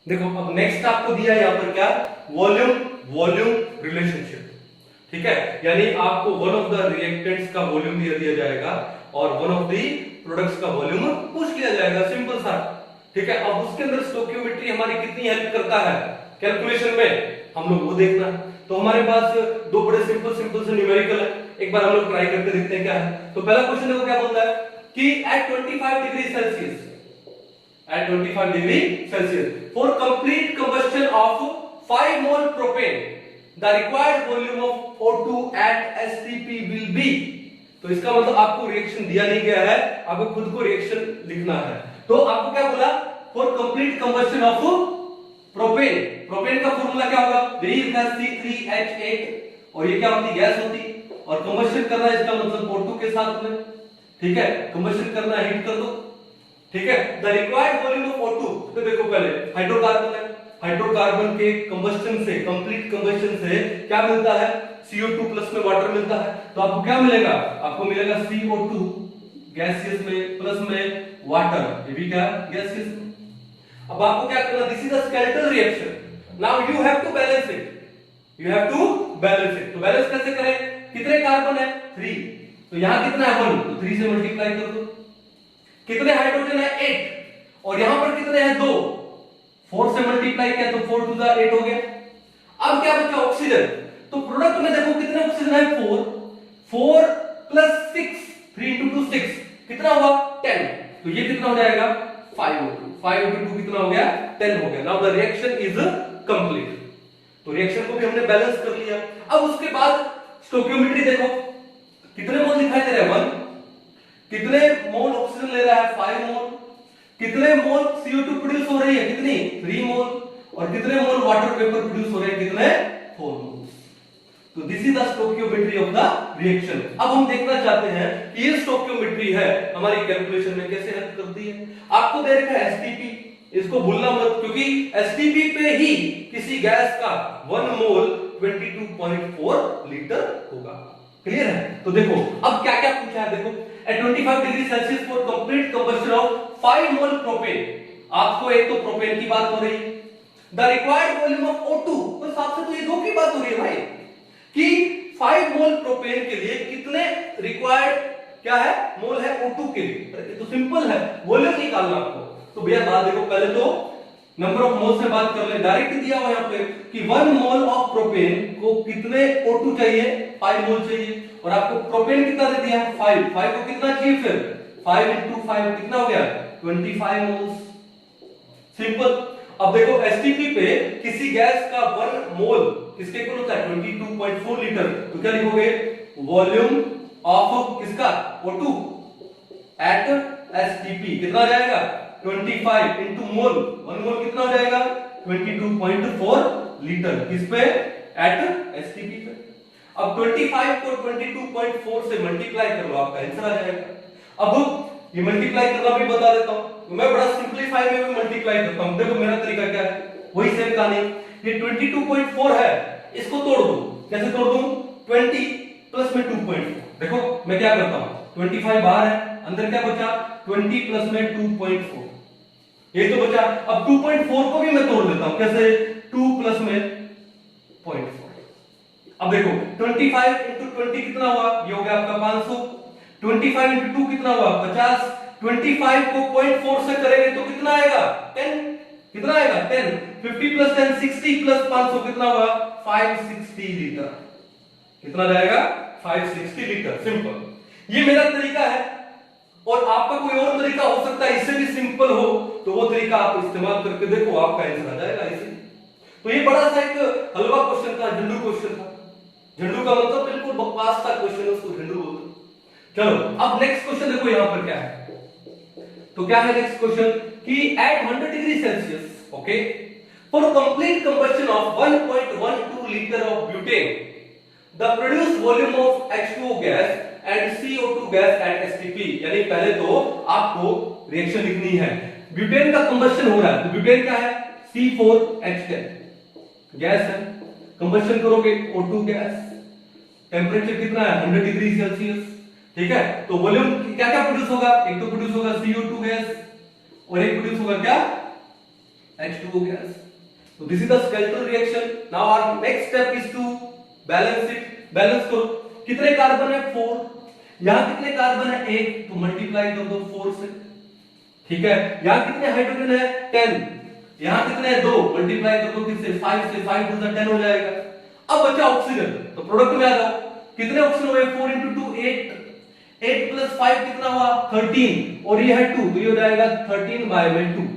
देखो अब नेक्स्ट आपको दिया है यहाँ पर क्या, वॉल्यूम वॉल्यूम रिलेशनशिप। ठीक है, यानी आपको वन ऑफ द रिएक्टेंट्स का वॉल्यूम दिया जाएगा और वन ऑफ द प्रोडक्ट्स का वॉल्यूम पूछ लिया जाएगा, सिंपल सा। ठीक है, अब उसके अंदर स्टोइकियोमेट्री हमारी कितनी हेल्प करता है कैलकुलेशन में, हम लोग वो देखना है। तो हमारे पास दो बड़े सिंपल सिंपल से न्यूमेरिकल है, एक बार हम लोग ट्राई करके देखते हैं क्या है। तो पहला क्वेश्चन देखो क्या बोलता है कि at 25 degree Celsius, at 25 degree Celsius for complete combustion of 5 mole propane the required volume of O2 at STP will be। तो इसका मतलब आपको रिएक्शन दिया नहीं गया है, आपको खुद को रिएक्शन लिखना है। तो आपको क्या बोला, for complete combustion of propane, propane का फॉर्मूला क्या होगा, C3H8 और ये क्या होती है, गैस होती है, और कंबस्शन करना है इसका मतलब O2 के साथ में। ठीक है, कंबस्शन करना है, हीट कर दो। ठीक है, the required volume of O2, तो देखो पहले हाइड्रोकार्बन है, हाइड्रोकार्बन के कंबस्शन से, कंप्लीट कंबस्शन से क्या मिलता है, CO2 प्लस में वाटर मिलता है। तो आपको क्या मिलेगा, आपको मिलेगा CO2 गैसियस में प्लस में वाटर, ये भी क्या गैसियस में। अब आपको क्या करना, this is the skeletal reaction, now you have to balance it, you have to balance it. तो बैलेंस कैसे करें, कितने कार्बन है 3, तो यहां कितना है 1, तो 3 से मल्टीप्लाई कर दो। कितने हाइड्रोजन है 8 और यहां पर कितने हैं 2, 4 से मल्टीप्लाई किया तो 4 टू द 8 हो गया। अब क्या बचा, ऑक्सीजन। तो प्रोडक्ट में देखो कितने ऑक्सीजन है 4, 4 प्लस 6, 3 into 2 6 कितना हुआ 10, तो ये कितना हो जाएगा 5O2, 5O2 कितना हो गया 10 हो गया। Now the reaction is complete. तो रिएक्शन को भी हमने बैलेंस कर लिया। अब उसके बाद स्टोइकियोमेट्री देखो, कितने मोल दिखाई दे रहे हैं 1, कितने मोल ऑक्सीजन ले रहा है 5 मोल, कितने मोल CO2 प्रोड्यूस हो रही है कितनी 3 मोल, और कितने मोल वाटर वेपर प्रोड्यूस हो रहे हैं कितने 4 मोल। तो this is the stoichiometry of the reaction. अब हम देखना चाहते हैं कि ये स्टोइकियोमेट्री है हमारी कैलकुलेशन में कैसे हेल्प करती है। आपको दे रखा है STP, इसको भूलना मत, क्योंकि STP पे ही किसी गैस का 1 मोल 22.4 लीटर होगा। क्लियर है, तो देखो अब क्या क्या पूछा है, देखो at 25 degree Celsius for complete combustion of 5 mole propane, आपको एक तो प्रोपेन की बात हो रही है, the required volume of O2, तो साथ से तो ये दो की बात हो रही है भाई कि 5 मोल प्रोपेन के लिए कितने रिक्वायर्ड क्या है मोल है O2 के लिए, तो सिंपल है वॉल्यूम निकालना आपको। तो भैया बात देखो, पहले तो नंबर ऑफ मोल्स से बात कर ले, डायरेक्ट दिया हुआ यहां पे कि 1 मोल ऑफ प्रोपेन को कितने O2 चाहिए 5 मोल चाहिए, और आपको प्रोपेन कितना दे दिया है 5, 5 को कितना चाहिए फिर 5 into 5 कितना हो गया 25 मोल्स, सिंपल। अब देखो STP पे किसी गैस का 1 मोल किसके इक्वल होता है 22.4 लीटर, तो क्या लिखोगे वॉल्यूम ऑफ किसका O2 एट STP कितना आ जाएगा 25 into मोल, 1 मोल कितना हो जाएगा 22.4 लीटर, किस पे एट STP पे। अब 25 को 22.4 से मल्टीप्लाई कर लो, आपका आंसर आ जाएगा। अब ये मल्टीप्लाई करना भी बता देता हूं, तो मैं बड़ा सिंपलीफाई में भी मल्टीप्लाई करता हूं। देखो मेरा तरीका क्या है, वही सेम कहानी, ये 22.4 है, इसको तोड़ दो, कैसे तोड़ दूं 20 प्लस में 2.4, देखो मैं क्या करता हूं 25 बाहर है, अंदर क्या बचा 20 प्लस में 2.4, ये तो बचा। अब 2.4 को भी मैं तोड़ देता हूं, कैसे 2 प्लस में 0.4। अब देखो 25 into 20 कितना हुआ, ये हो गया आपका 500, 25 into 2 कितना हुआ 50, 25 को 0.4 से करेंगे तो कितना आएगा 10, कितना आएगा 10, 50 प्लस 10 60 प्लस 500 कितना हुआ 560 लीटर, कितना जाएगा 560 लीटर, सिंपल। ये मेरा तरीका है, और आपका कोई और तरीका हो सकता है इससे भी सिंपल हो, तो वो तरीका आप इस्तेमाल करके देखो, आपका आंसर आ जाएगा इसे। तो ये बड़ा सा एक हलवा क्वेश्चन था, झंडू क्वेश्चन था, झंडू का मतलब बिल्कुल बकवास था क्वेश्चन, उसको झंडू बोलते। चलो अब नेक्स्ट क्वेश्चन देखो यहां पर क्या है, तो क्या है नेक्स्ट क्वेश्चन कि at 100 degree Celsius okay for complete combustion of 1.12 litre of butane the produce volume of H2O gas and CO2 gas at STP। यानी पहले तो आपको रिएक्शन लिखनी है, ब्यूटेन का कंबस्शन हो रहा है, तो ब्यूटेन क्या है C4H10 गैस है, कंबस्शन करोगे O2 गैस, टेंपरेचर कितना है 100 डिग्री सेल्सियस, ठीक है। तो वॉल्यूम क्या क्या प्रोड्यूस होगा, एक तो प्रोड्यूस होगा CO2 गैस और एक प्रोड्यूस होगा क्या H2O gas. So this is the skeletal reaction. Now our next step is to balance it. Balance करो. कितने कार्बन है 4, यहाँ कितने कार्बन है 1, तो मल्टीप्लाई कर दो 4 से, ठीक है। यहाँ कितने हाइड्रोजन है 10, यहाँ कितने हैं 2, मल्टीप्लाई कर दो किससे 5 से, 5 2 10 हो जाएगा। अब बचा ऑक्सीजन, तो प्रोडक्ट में आ जाओ, कितने ऑक्सीजन हुए 4 into 2 8, 8 plus 5 कितना हुआ 13, और ये है 2, तो ये हो जाएगा 13/2।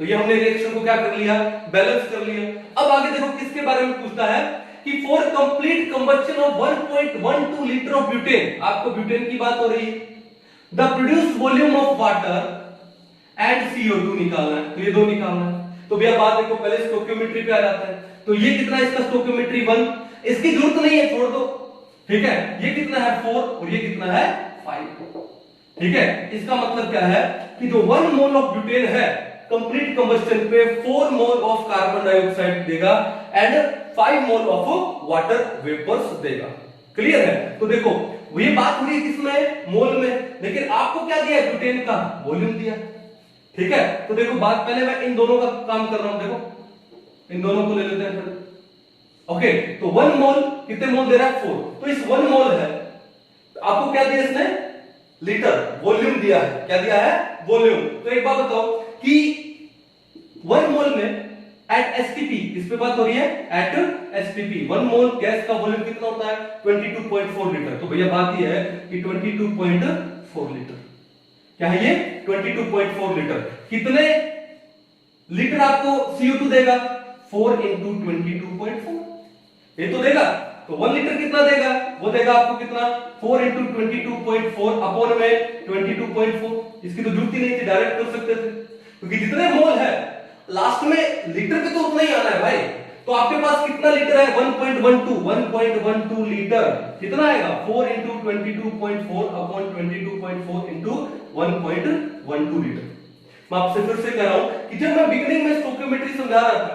तो ये हमने रिएक्शन को क्या कर लिया, बैलेंस कर लिया। अब आगे देखो किसके बारे में पूछता है कि for complete combustion of 1.12 litre of butane, आपको ब्यूटेन की बात हो रही है, the produced volume of water and CO2 निकालना है, तो ये दो निकालना है। तो भैया बात देखो, पहले स्टोइकियोमेट्री पे आ जाता है। तो ये कितना है इसका स्टोइकियोमेट्री 1, इसकी जरूरत नहीं है, छोड़ दो, ठीक है। ये कितना है 4 और ये कितना है 5, ठीक है। इसका मतलब क्या है कि जो 1 मोल ऑफ ब्यूटेन है कंप्लीट कंबस्शन पे 4 मोल ऑफ कार्बन डाइऑक्साइड देगा and 5 mole of water vapours देगा। क्लियर है। तो देखो ये बात हुई किसमें, मोल में, लेकिन आपको क्या दिया, ब्यूटेन का वॉल्यूम दिया, ठीक है। तो देखो बात, पहले मैं इन दोनों का काम कर रहा हूं, देखो इन दोनों को ले लेते हैं फिर। ओके, तो 1 मोल कितने मोल दे रहा है 4, तो इस 1 मोल है, आपको क्या दिया इसने, लीटर, वॉल्यूम दिया है, क्या दिया है, वॉल्यूम। तो एक बात बताओ कि 1 मोल में एट एसटीपी, इस पे बात हो रही है, एट एसटीपी 1 मोल गैस का वॉल्यूम कितना होता है 22.4 लीटर। तो भैया बात ये है कि 22.4 लीटर, क्या है ये 22.4 लीटर। कितने लीटर आपको CO2 देगा, 4 into 22.4, ये तो देगा। तो 1 लीटर कितना देगा, वो देगा आपको कितना 4 into 22.4 अपॉन में 22.4। इसकी तो जरूरत ही नहीं थी, डायरेक्ट कर सकते थे, क्योंकि जितने मोल है लास्ट में लीटर पे तो उतना ही आना है भाई। तो आपके पास कितना लीटर है 1.12 लीटर, कितना आएगा 4 into 22.4 अपॉन 22.4 into 1.12 लीटर। मैं आपसे फिर से कह रहा हूं कि जब मैं बिगिनिंग में स्टोइकियोमेट्री समझा रहा था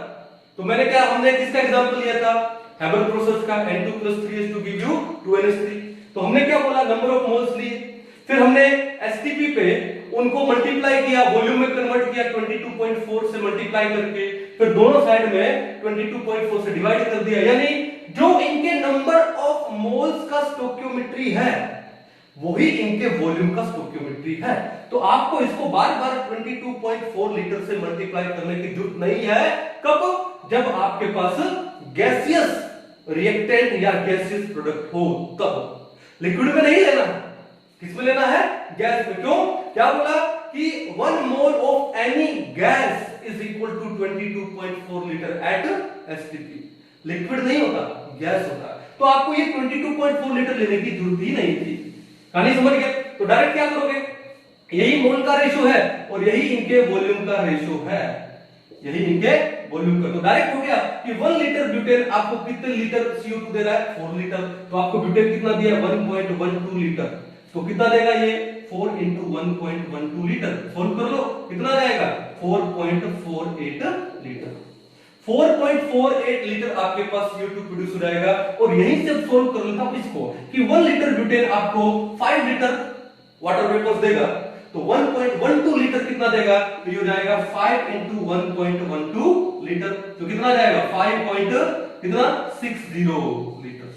तो मैंने क्या, हमने किसका एग्जांपल लिया था, हेबल प्रोसेस का, N2+3 to give you 2NH3। तो हमने क्या बोला, नंबर ऑफ मोल्स लिए, फिर हमने एसटीपी पे उनको मल्टीप्लाई किया, वॉल्यूम में कन्वर्ट किया 22.4 से मल्टीप्लाई करके, फिर दोनों साइड में 22.4 से डिवाइड कर दिया, यानी जो इनके नंबर ऑफ मोल्स का स्टोइकियोमेट्री है वही इनके वॉल्यूम का स्टोइकियोमेट्री है। तो आपको इसको बार बार 22.4 लीटर से मल्टीप्लाई करने की जरूरत नहीं है। कब, जब आपके पास गैसियस रिएक्टेंट या गैसियस प्रोडक्ट हो तब। लिक्विड में नहीं लेना, किसमें लेना है, गैस में। क्यों, क्या बोला कि 1 mole of any gas is equal to 22.4 litre at STP. Liquid नहीं होता, गैस होता। तो आपको ये 22.4 लीटर लेने की जरूरत ही नहीं थी। कहानी समझ गए। तो डायरेक्ट क्या करोगे, यही मोल का रेशो है और यही इनके वॉल्यूम का रेशो है, यही इनके वॉल्यूम का। तो डायरेक्ट हो गया कि 1 लीटर ब्यूटेन आपको कितने लीटर CO2 दे रहा है 4 लीटर। तो आपको ब्यूटेन कितना दिया 1.12 लीटर, तो कितना देगा ये 4 into 1.12 लीटर। सोल्व कर लो, कितना जाएगा 4.48 लीटर। 4.48 लीटर आपके पास CO2 प्रोड्यूस हो जाएगा। और यहीं से सोल्व कर लेता हूं इसको कि 1 लीटर ब्यूटेन आपको 5 लीटर वाटर वेपर्स देगा, तो 1.12 लीटर कितना देगा, तो ये हो जाएगा 5 into 1.12 लीटर, तो कितना जाएगा 5.60 लीटर।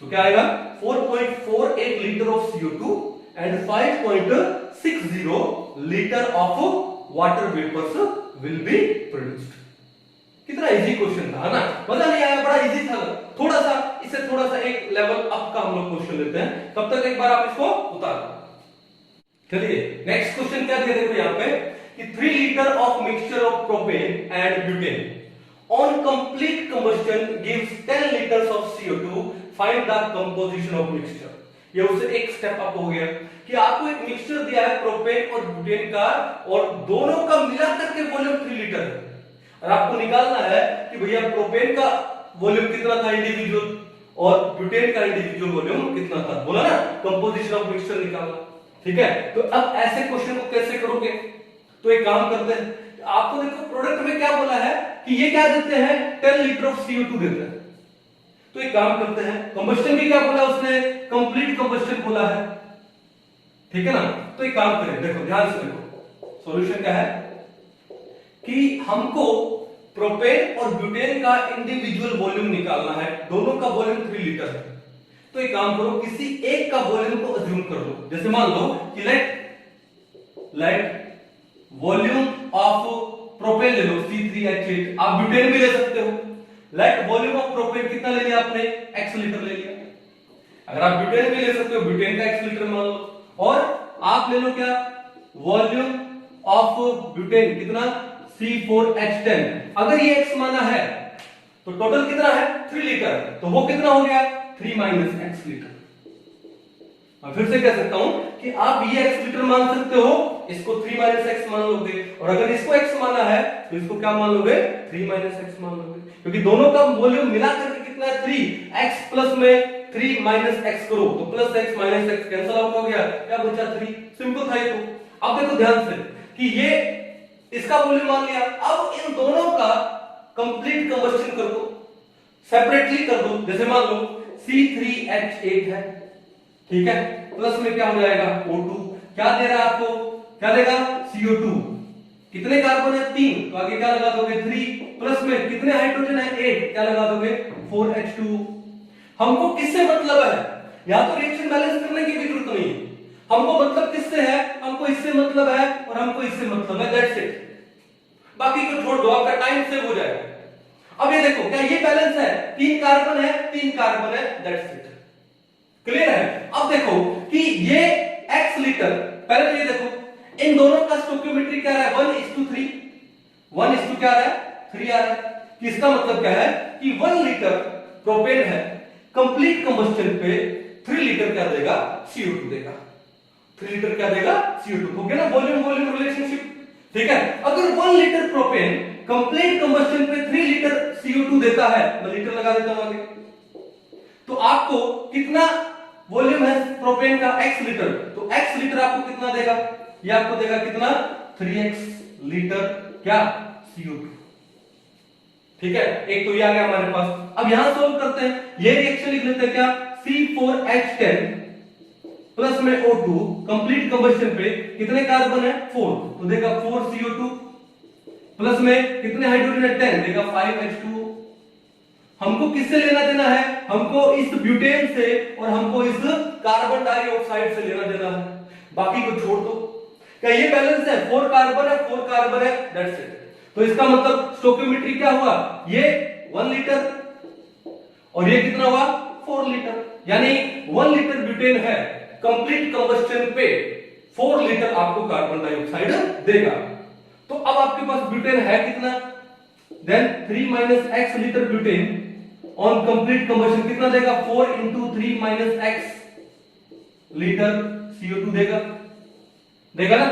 तो क्या आएगा 4.48 litre of CO2 and 5.60 litre of water vapours will be produced. कितना इजी क्वेश्चन था ना, मजा नहीं आया, बड़ा इजी था। थोड़ा सा इससे थोड़ा सा एक लेवल अप का हम लोग क्वेश्चन लेते हैं, तब तक एक बार आप इसको उतार लो। चलिए नेक्स्ट क्वेश्चन क्या दिया, देखो यहाँ पे कि 3 litre of mixture of propane and butane on complete combustion gives 10 liters of CO2, find the composition of mixture। ये उससे एक स्टेप अप हो गया कि आपको एक मिक्सचर दिया है प्रोपेन और ब्यूटेन का, और दोनों का मिलाकर के वॉल्यूम 3 लीटर है, और आपको निकालना है कि भैया प्रोपेन का वॉल्यूम कितना था इंडिविजुअल और ब्यूटेन का इंडिविजुअल वॉल्यूम कितना था। बोला ना, कंपोजिशन ऑफ मिक्सचर निकालना, ठीक है। तो अब ऐसे क्वेश्चन को कैसे करोगे, तो एक काम करते हैं, आपको देखो प्रोडक्ट में क्या बोला है कि ये क्या देते हैं 10 लीटर ऑफ CO2 देते हैं। तो एक काम करते हैं, कंबस्शन भी क्या बोला उसने, कंप्लीट कंबस्शन बोला है, ठीक है ना। तो एक काम करें, देखो ध्यान से देखो, सॉल्यूशन क्या है कि हमको प्रोपेन और ब्यूटेन का इंडिविजुअल वॉल्यूम निकालना है, दोनों का वॉल्यूम 3 लीटर है। तो एक काम करो, किसी एक का वॉल्यूम को अज्यूम कर लो। जैसे मान लो कि लेट वॉल्यूम ऑफ प्रोपेन ले लो C3H8, आप ब्यूटेन भी ले सकते हो। लेट वॉल्यूम ऑफ प्रोपेन कितना ले लिया आपने, x लीटर ले लिया। अगर आप ब्यूटेन भी ले सकते हो, ब्यूटेन का x लीटर मान लो। और आप ले लो क्या, वॉल्यूम ऑफ ब्यूटेन कितना, C4H10। अगर ये x माना है तो टोटल कितना है, 3 लीटर। तो वो कितना हो गया, 3 - x लीटर। मैं फिर से कह सकता हूं कि आप ये x लीटर मान सकते हो, इसको 3 - x मान लोगे, और अगर इसको x माना है तो इसको क्या मान लोगे, 3 - x मान लोगे, क्योंकि दोनों का वॉल्यूम मिलाकर के कितना है, 3। x प्लस में 3 - x करो तो plus x minus x cancel out हो गया, क्या बचा 3। सिंपल था ये। तो अब देखो ध्यान से कि ये इसका वॉल्यूम मान लिया, अब इन दोनों का कंप्लीट कंबस्शन कर दो, सेपरेटली कर दो। जैसे मान लो C3H8 है, ठीक है, प्लस में क्या हो जाएगा O2, क्या दे रहा है आपको, क्या देगा, CO2। कितने कार्बन है, 3, तो आगे क्या लगा दोगे, 3, प्लस में कितने हाइड्रोजन है, 8, क्या लगा दोगे, 4H2। हमको किससे मतलब है, या तो रिएक्शन बैलेंस करने की भी जरूरत नहीं है, हमको मतलब किससे है, हमको इससे मतलब है और हमको इससे मतलब है, दैट्स इट। बाकी को छोड़ दो, आपका टाइम सेव हो जाएगा। अब ये देखो, क्या ये बैलेंस है, 3 कार्बन है, 3 कार्बन है, दैट्स इट। क्लियर है। अब देखो कि ये x लीटर, पहले तो ये देखो इन दोनों का स्टोइकियोमेट्री क्या है, 1:3, 1 क्या आ रहा है, 3 आ रहा है। कि इसका मतलब क्या है कि 1 लीटर प्रोपेन है, कंप्लीट कंबस्शन पे 3 लीटर क्या देगा, CO2 देगा। 3 लीटर क्या देगा, CO2। हो गया ना वॉल्यूम वॉल्यूम रिलेशनशिप, ठीक है। अगर 1 लीटर प्रोपेन कंप्लीट कंबस्शन पे 3 लीटर CO2 देता है, मैं लीटर लगा देता हूं आगे, तो आपको कितना वॉल्यूम है प्रोपेन का, x लीटर। तो x लीटर आपको कितना देगा, ये आपको देगा कितना, 3x लीटर क्या, CO2। ठीक है, एक तो ये आ गया हमारे पास। अब यहां सोल्व करते हैं, ये रिएक्शन लिख लेते हैं क्या, C4H10 प्लस में O2, कंप्लीट कंबस्शन पे कितने कार्बन है, 4, तो देगा 4CO2, प्लस में कितने हाइड्रोजन है, 10, देगा 5H2। हमको किससे लेना देना है, हमको इस ब्यूटेन से और हमको इस कार्बन डाइऑक्साइड से लेना देना है, बाकी को छोड़ दो। क्या ये बैलेंस है, 4 कार्बन है, 4 कार्बन है, दैट्स इट। तो इसका मतलब स्टोइकियोमेट्री क्या हुआ, ये 1 लीटर और ये कितना हुआ, 4 लीटर। यानी 1 लीटर ब्यूटेन है, कंप्लीट कंबस्शन पे 4 लीटर आपको कार्बन डाइऑक्साइड देगा। तो अब आपके पास ब्यूटेन है कितना, then 3 - x litre butane on complete combustion कितना देगा, 4 × 3 - x लीटर CO2 देगा, देगा ना।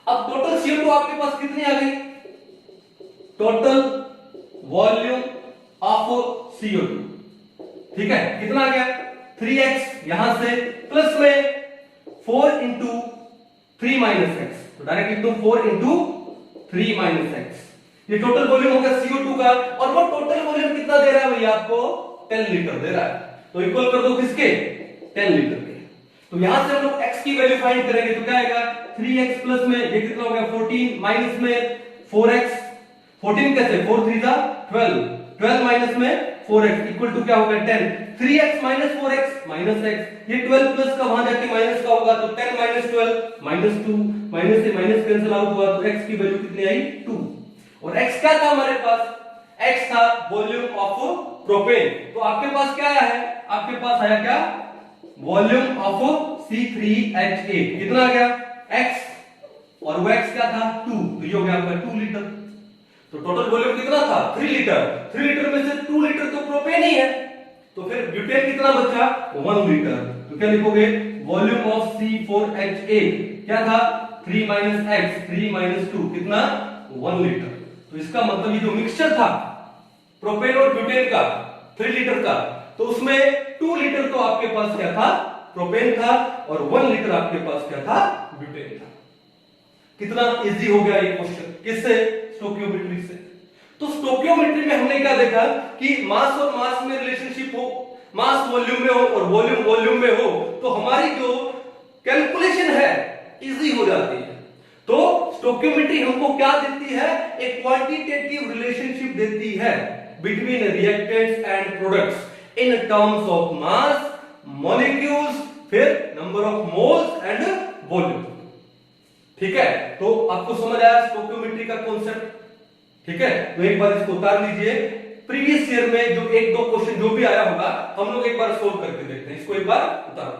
अब टोटल CO2 आपके पास कितनी आ गई, टोटल वॉल्यूम ऑफ CO2, ठीक है, कितना आ गया, 3x यहां से प्लस में 4 × 3 - x, तो डायरेक्ट लिख दो 4 × 3 - x। ये टोटल वॉल्यूम होगा CO2 का, और वो टोटल वॉल्यूम कितना दे रहा है भैया आपको, 10 लीटर दे रहा है। तो इक्वल कर दो किसके, 10 लीटर के। तो यहां से हम लोग x की वैल्यू फाइंड करेंगे, तो क्या आएगा, 3x प्लस में ये कितना हो गया, 14 माइनस में 4x, 14 कैसे, 4 3 जा 12, 12 माइनस में 4x इक्वल टू क्या होगा, 10। 3x - 4x माइनस x, ये 12 प्लस का वहां जाके माइनस का होगा, तो 10 - 12 -2, माइनस से माइनस कैंसिल आउट हुआ, तो x की वैल्यू कितनी आई, 2। और x क्या था हमारे पास, x था वॉल्यूम ऑफ प्रोपेन। तो आपके पास क्या आया है, आपके पास आया क्या, वॉल्यूम ऑफ C3H8 कितना आ गया, x, और वो x क्या था, 2, तो ये हो गया आपका 2 लीटर। तो टोटल वॉल्यूम कितना था, 3 लीटर। 3 लीटर में से 2 लीटर तो प्रोपेन ही है, तो फिर ब्यूटेन कितना बचा, 1 लीटर। तो क्या लिखोगे, वॉल्यूम ऑफ C4H8 क्या था, 3 - x, 3 - 2 कितना, 1 लीटर। तो इसका मतलब ये जो मिक्सचर था प्रोपेन और ब्यूटेन का 3 लीटर का, तो उसमें 2 लीटर तो आपके पास क्या था, प्रोपेन था, और 1 लीटर आपके पास क्या था, ब्यूटेन था। कितना इजी हो गया ये क्वेश्चन, किससे, स्टोइकियोमेट्री से। तो स्टोइकियोमेट्री में हमने क्या देखा कि मास और मास में रिलेशनशिप हो, मास वॉल्यूम में हो और वॉल्यूम वॉल्यूम में हो, तो हमारी जो कैलकुलेशन है इजी हो जाती है। तो स्टोइकियोमेट्री हमको क्या देती है? एक क्वांटिटेटिव रिलेशनशिप देती है between reactants and products in terms of mass, molecules, फिर number of moles and volume. ठीक है, तो आपको समझ आया स्टोइकियोमेट्री का कॉन्सेप्ट? ठीक है, तो एक बार इसको उतार लीजिए। प्रीवियस ईयर में जो एक दो क्वेश्चन जो भी आया होगा हम लोग एक बार सोल्व करके देखते हैं। इसको एक बार उतार,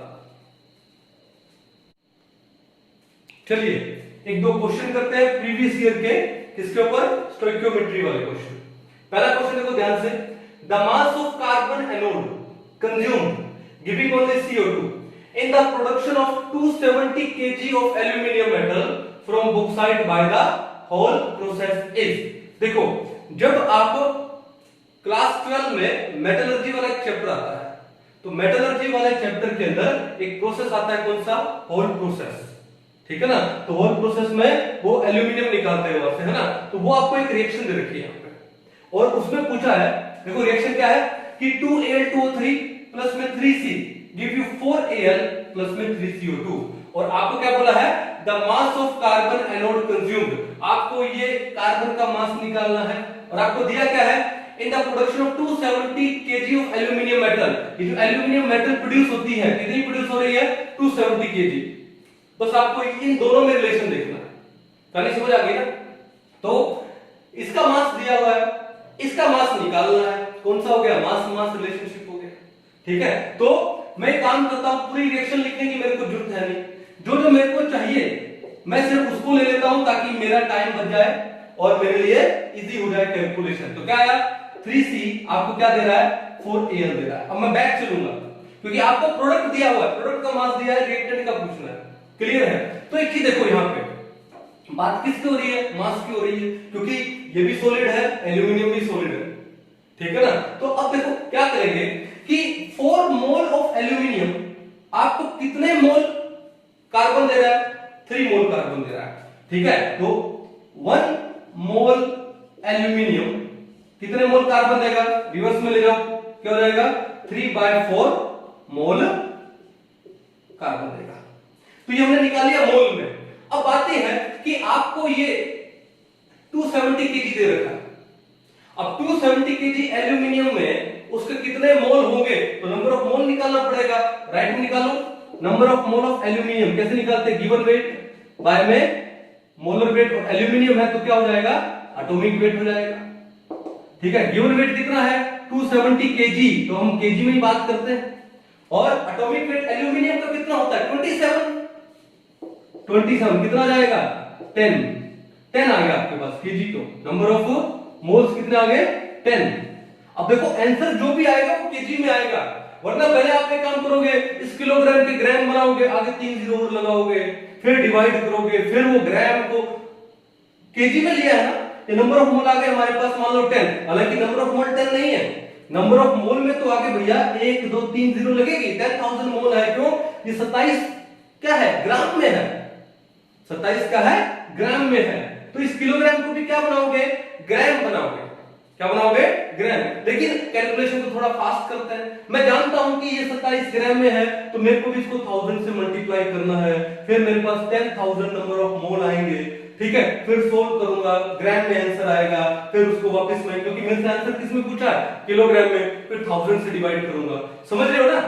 चलिए एक दो क्वेश्चन करते हैं प्रीवियस ईयर के, किसके ऊपर? स्टोइकियोमेट्री वाले क्वेश्चन। पहला क्वेश्चन देखो ध्यान से, the mass of carbon anode consumed giving only CO2 in the production of 270 kg of aluminium metal from bauxite by the whole process is। देखो जब आप क्लास 12 में मेटलर्जी वाला एक चैप्टर आता है, तो मेटलर्जी वाले चैप्टर के अंदर एक प्रोसेस आता है, कौन सा? Whole process. ठीक है ना, तो होल प्रोसेस में वो एल्यूमिनियम निकालते हैं वहां से, है ना, तो वो आपको एक रिएक्शन दे रखी है यहाँ पे, और उसमें पूछा है, देखो रिएक्शन क्या है कि 2Al2O3 प्लस में 3C give you 4Al plus में 3CO2, और आपको क्या बोला है? The mass of carbon anode consumed, आपको ये कार्बन का मास निकालना है, और आपको दिया क्या है? In the production of 270 kg of aluminium metal. ये जो एल्यूमिनियम मेटल प्रोड्यूस होती है, कितनी प्रोड्यूस हो रही है? 270 kg। बस आपको इन दोनों में रिलेशन देखना है, कहानी समझ आ गई ना? तो इसका मास दिया हुआ है, इसका मास निकालना है, कौन सा हो गया? मास मास रिलेशनशिप हो गया। ठीक है, तो मैं काम करता हूं, पूरी रिएक्शन लिखने की मेरे को जरूरत है नहीं, जो जो मेरे को चाहिए मैं सिर्फ उसको ले लेता हूं ताकि मेरा टाइम बच जाए और मेरे लिए इजी हो जाए कैलकुलेशन। तो क्या आया? 3C आपको क्या दे रहा है? 4Al दे रहा है। अब मैं बैक चलूंगा क्योंकि आपको प्रोडक्ट दिया हुआ है, प्रोडक्ट का मास दिया है, रिएक्टेंट का पूछना है। क्लियर है? तो एक चीज देखो यहाँ पे बात किसकी हो रही है? मास की हो रही है, क्योंकि ये भी सॉलिड है, एल्यूमिनियम भी सॉलिड है। ठीक है ना, तो अब देखो क्या करेंगे कि 4 मोल ऑफ एल्यूमिनियम आपको कितने मोल कार्बन दे रहा है? 3 मोल कार्बन दे रहा है। ठीक है, तो 1 मोल एल्यूमिनियम कितने मोल कार्बन देगा? रिवर्स में ले जाओ, क्या हो जाएगा? 3/4 मोल कार्बन देगा। तो ये हमने निकाल लिया मोल में। अब बात यह है कि आपको ये 270 kg दे रखा है। अब 270 kg एल्यूमिनियम में उसके कितने मोल होंगे? तो नंबर ऑफ मोल निकालना पड़ेगा। राइट में निकालो, number of mole of aluminium कैसे निकालते हैं? गिवन वेट बाय में मोलर वेट, और एल्यूमिनियम है तो क्या हो जाएगा? एटॉमिक वेट हो जाएगा। ठीक है, गिवन वेट कितना है? 270 kg, तो हम kg में ही बात करते हैं। और एटॉमिक वेट एल्यूमिनियम का कितना होता है? 27 कितना जाएगा? 10 आ गया आपके पास kg, तो नंबर ऑफ मोल्स कितने आ गए? 10। अब देखो आंसर जो भी आएगा वो kg में आएगा, वरना पहले आप एक काम करोगे, इस किलोग्राम के ग्राम बनाओगे, आगे 3 जीरो और लगाओगे, फिर डिवाइड करोगे, फिर वो ग्राम को kg में लिया है ना, ये नंबर ऑफ मोल आ गए हमारे पास, मान लो 10। हालांकि नंबर ऑफ मोल 10 नहीं है, नंबर ऑफ मोल में तो आगे भैया 1 2 3 जीरो लगेगी। 10,000 मोल है, क्यों? ये 27 क्या है? ग्राम में है। 27 का है? ग्राम में है। तो इस किलोग्राम को भी क्या बनाओगे? ग्राम बनाओगे। क्या बनाओगे? ग्राम। लेकिन कैलकुलेशन को थोड़ा फास्ट करते हैं। मैं जानता हूं कि ये 27 ग्राम में है, तो मेरे को भी इसको 1000 से मल्टीप्लाई करना है, फिर मेरे पास 10,000 नंबर ऑफ मोल आएंगे। ठीक है, फिर सोल्व करूंगा, ग्राम में आंसर आएगा, फिर उसको वापस में, क्योंकि मेरे से आंसर किस में पूछा है? किलोग्राम में, फिर 1000 से डिवाइड करूंगा। समझ रहे हो ना?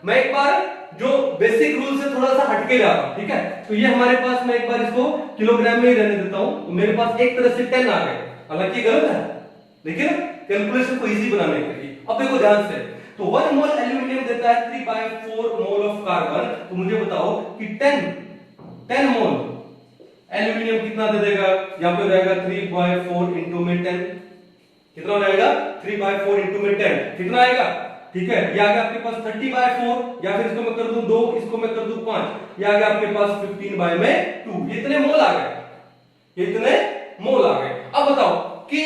मैं एक बार जो बेसिक रूल से थोड़ा सा हटके जा रहा हूं। ठीक है, तो ये हमारे पास, मैं एक बार इसको किलोग्राम में ही रहने देता हूं, तो मेरे पास एक तरह से 10 आ गए। हालांकि गलत है, लेकिन कैलकुलेशन को इजी बनाने के लिए। अब देखो ध्यान से, तो 1 मोल एल्यूमिनियम देता है 3/4 मोल ऑफ कार्बन। तो मुझे बताओ कि 10 मोल एल्यूमिनियम कितना दे देगा? यहां पे रहेगा 3/4 इंटू में 10, कितना हो जाएगा? 3/4 इंटू में 10 कितना आएगा? ठीक है, ये आ गया आपके पास 30/4, या फिर इसको मैं कर दूं 2, इसको मैं कर दूं 5, ये आ गया आपके पास 15/2। ये इतने मोल आ गए, ये इतने मोल आ गए। अब बताओ कि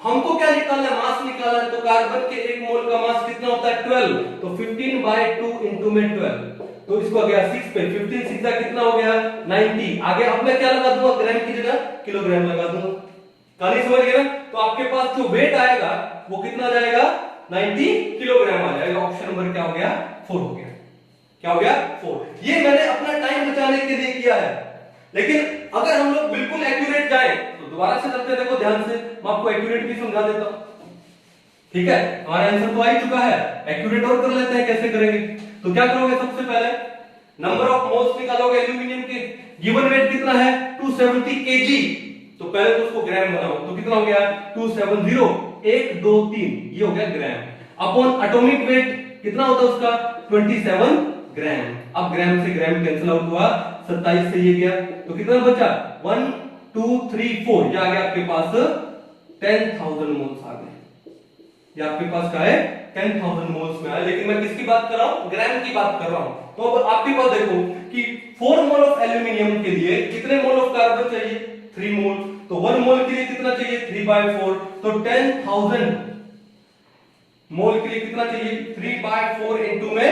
हमको क्या निकालना है? मास निकालना है। तो कार्बन के 1 मोल का मास कितना होता है? 12, तो 15/2 इंटू में 12, तो इसको आ गया 6 पे, 15 6 कितना हो गया? 90 आ गया। अब मैं क्या लगा दूंगा? ग्राम की जगह किलोग्राम लगा दूंगा। कहानी समझ गए ना? तो आपके पास जो वेट आएगा वो कितना जाएगा? 90 किलोग्राम आ जाएगा। ऑप्शन नंबर क्या हो गया? 4 हो गया। क्या हो गया? 4। ये मैंने अपना टाइम बचाने के लिए किया है, लेकिन अगर हम लोग बिल्कुल एक्यूरेट दोबारा से करते हैं, देखो ध्यान से, मैं आपको एक्यूरेट भी समझा देता हूं। ठीक है, हमारा आंसर तो आ ही चुका है, एक्यूरेट और कर लेते हैं कैसे करेंगे। तो क्या करोगे, सबसे पहले नंबर ऑफ मोल्स निकालोगे एल्यूमिनियम के, गिवन वेट कितना है 270 केजी, तो पहले तो उसको ग्राम बनाओ, तो कितना हो गया 270, 1 2 3, ये हो गया ग्राम, अपॉन एटॉमिक वेट कितना होता है उसका 27 ग्राम। अब ग्राम से ग्राम कैंसिल आउट हुआ, 27 से ये गया, तो कितना बचा 1 2 3 4, ये आ गया आपके पास 10,000 मोल्स आ गए, ये आपके पास क्या है 10,000 मोल्स में आया। लेकिन मैं किसकी बात कर रहा हूं, ग्राम की बात कर रहा हूं। तो अब आपके पास देखो कि 4 मोल ऑफ एल्यूमिनियम के लिए कितने मोल ऑफ कार्बन चाहिए 3 मोल, तो 1 मोल के लिए कितना चाहिए 3/4, तो 10,000 मोल के लिए कितना चाहिए 3/4 इनटू में